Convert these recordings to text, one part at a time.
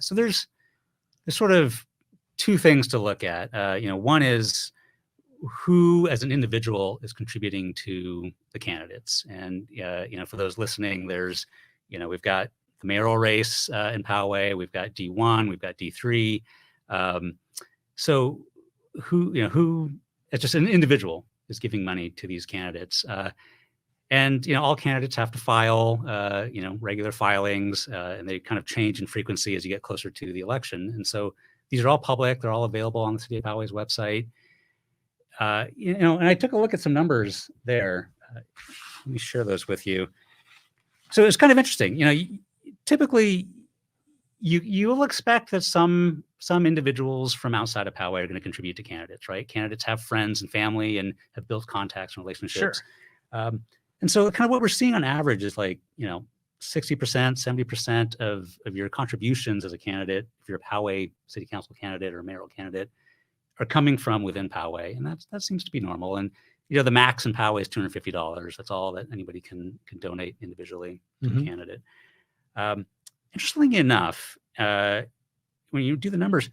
So there's sort of two things to look at. One is who as an individual is contributing to the candidates. And, for those listening, we've got the mayoral race in Poway, we've got D1, we've got D3. So who as just an individual is giving money to these candidates. And all candidates have to file, regular filings, and they kind of change in frequency as you get closer to the election. And so these are all public; they're all available on the City of Poway's website. And I took a look at some numbers there. Let me share those with you. So it's kind of interesting. Typically, you will expect that some individuals from outside of Poway are going to contribute to candidates, right? Candidates have friends and family and have built contacts and relationships. Sure. And so kind of what we're seeing on average is 60%, 70% of your contributions as a candidate, if you're a Poway City Council candidate or a mayoral candidate, are coming from within Poway. And that seems to be normal. And, the max in Poway is $250. That's all that anybody can donate individually to a candidate. Interestingly enough, when you do the numbers,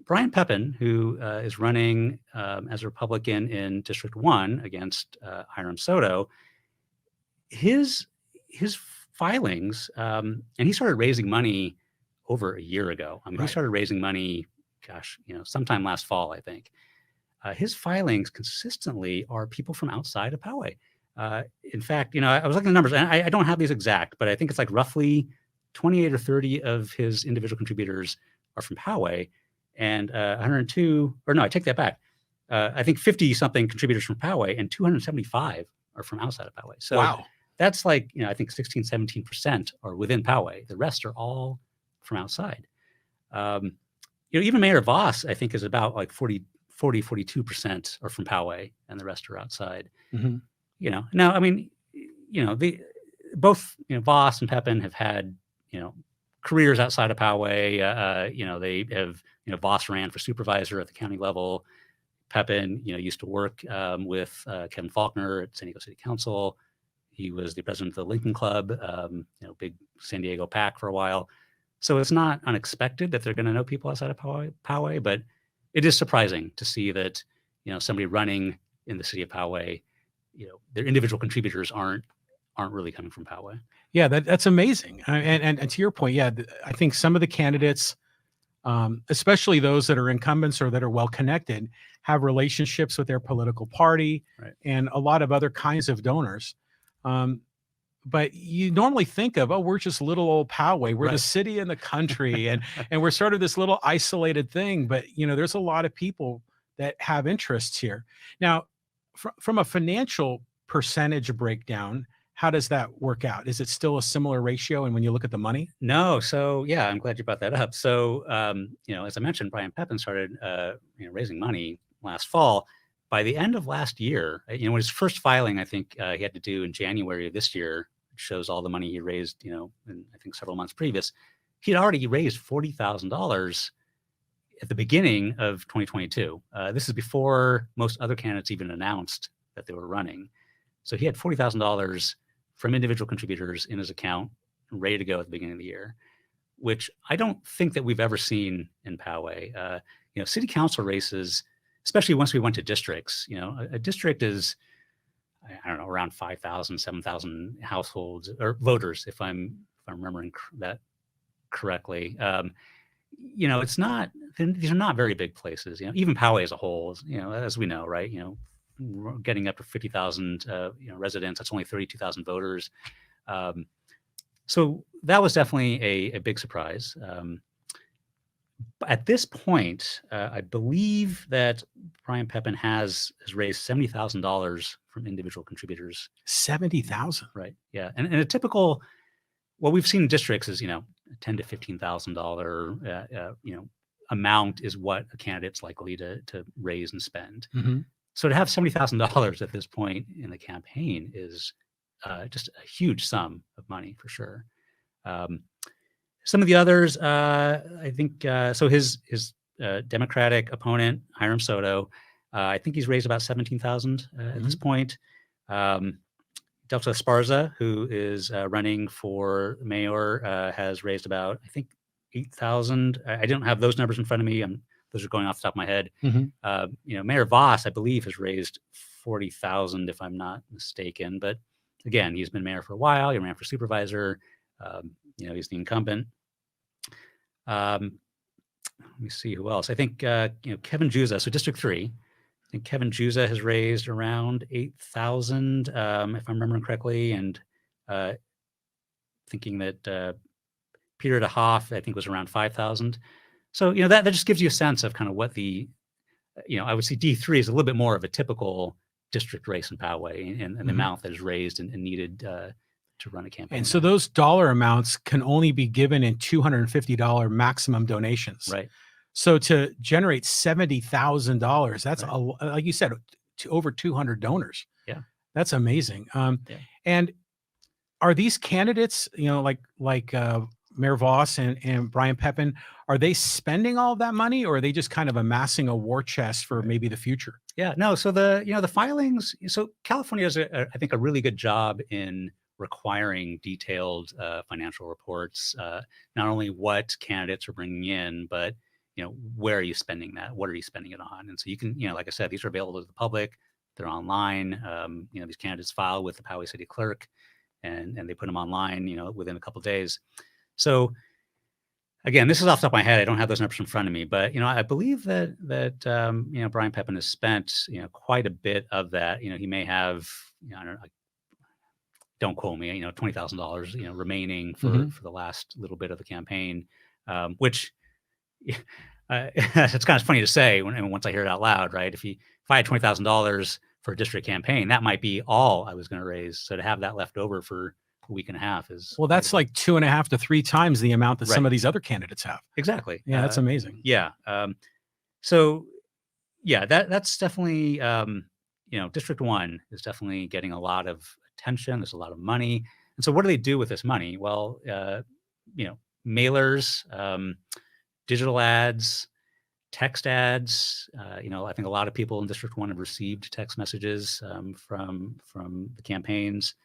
Brian Pepin, who is running as a Republican in District 1 against Hiram Soto, his filings, and he started raising money over a year ago. I mean, He started raising money, sometime last fall, I think. His filings consistently are people from outside of Poway. In fact, I was looking at the numbers, and I don't have these exact, but I think it's like roughly 28 or 30 of his individual contributors are from Poway, and 102, or no, I take that back. I think 50 something contributors from Poway and 275 are from outside of Poway. So wow. That's I think 16, 17% are within Poway. The rest are all from outside. Even Mayor Vaus, I think, is about 42% are from Poway and the rest are outside. Now, I mean, both Vaus and Pepin have had careers outside of Poway. They have Vaus ran for supervisor at the county level. Pepin used to work with Kevin Faulkner at San Diego City Council. He was the president of the Lincoln Club, big San Diego PAC for a while. So it's not unexpected that they're going to know people outside of Poway, but it is surprising to see that somebody running in the city of Poway, their individual contributors aren't really coming from Poway. Yeah, that's amazing. And to your point, yeah, I think some of the candidates, especially those that are incumbents or that are well connected, have relationships with their political party and a lot of other kinds of donors. But you normally think of, we're just little old Poway. We're the city in the country, and we're sort of this little isolated thing. But there's a lot of people that have interests here. Now, from a financial percentage breakdown, how does that work out? Is it still a similar ratio? And when you look at the money? No. So yeah, I'm glad you brought that up. So as I mentioned, Brian Pepin started raising money last fall. By the end of last year, when his first filing, I think he had to do in January of this year, it shows all the money he raised, in I think several months previous. He'd already raised $40,000 at the beginning of 2022. This is before most other candidates even announced that they were running. So he had $40,000 from individual contributors in his account, ready to go at the beginning of the year, which I don't think that we've ever seen in Poway. City council races, especially once we went to districts, a district is, I don't know, around 5,000, 7,000 households or voters, if I'm remembering that correctly. It's not, these are not very big places. Even Poway as a whole, as we know, right? Getting up to 50,000 residents, that's only 32,000 voters. So that was definitely a big surprise. At this point, I believe that Brian Pepin has raised $70,000 from individual contributors. 70,000, right? Yeah, and a typical, what we've seen in districts is $10,000 to $15,000 amount is what a candidate's likely to raise and spend. So to have $70,000 at this point in the campaign is just a huge sum of money for sure. Some of the others, I think, so his Democratic opponent, Hiram Soto, I think he's raised about $17,000 at this point. Delta Esparza, who is running for mayor, has raised about, I think, 8,000. I don't have those numbers in front of me. Those are going off the top of my head. Mhm. Mayor Vaus, I believe, has raised 40,000, if I'm not mistaken. But again, he's been mayor for a while. He ran for supervisor. He's the incumbent. Let me see who else. I think Kevin Juza. So District 3. I think Kevin Juza has raised around 8,000, if I'm remembering correctly, and thinking that Peter DeHoff, I think, was around 5,000. So that just gives you a sense of kind of what the I would see D3 is a little bit more of a typical district race in Poway, and the amount that is raised and needed to run a campaign. And so those dollar amounts can only be given in $250 maximum donations. Right. So to generate $70,000, that's Right. like you said, over 200 donors. Yeah. That's amazing. Yeah. And are these candidates, like Mayor Vaus and Brian Pepin, are they spending all of that money, or are they just kind of amassing a war chest for maybe the future? Yeah, no. So the filings. So California does, I think, a really good job in requiring detailed financial reports. Not only what candidates are bringing in, but where are you spending that? What are you spending it on? And so you can, like I said, these are available to the public. They're online. These candidates file with the Poway City Clerk, and they put them online, within a couple of days. So again, this is off the top of my head. I don't have those numbers in front of me, but I believe that Brian Pepin has spent quite a bit of that. He may have I don't know, don't quote me, $20,000 remaining for the last little bit of the campaign, which it's kind of funny to say once I hear it out loud, right? If I had $20,000 for a district campaign, that might be all I was going to raise. So to have that left over for a week and a half is, well, that's like 2.5 to 3 times the amount that some of these other candidates have. Exactly. Yeah, that's amazing. Yeah. So yeah, that's definitely, District 1 is definitely getting a lot of attention. There's a lot of money. And so what do they do with this money? Well, mailers, digital ads, text ads. I think a lot of people in District 1 have received text messages from the campaigns.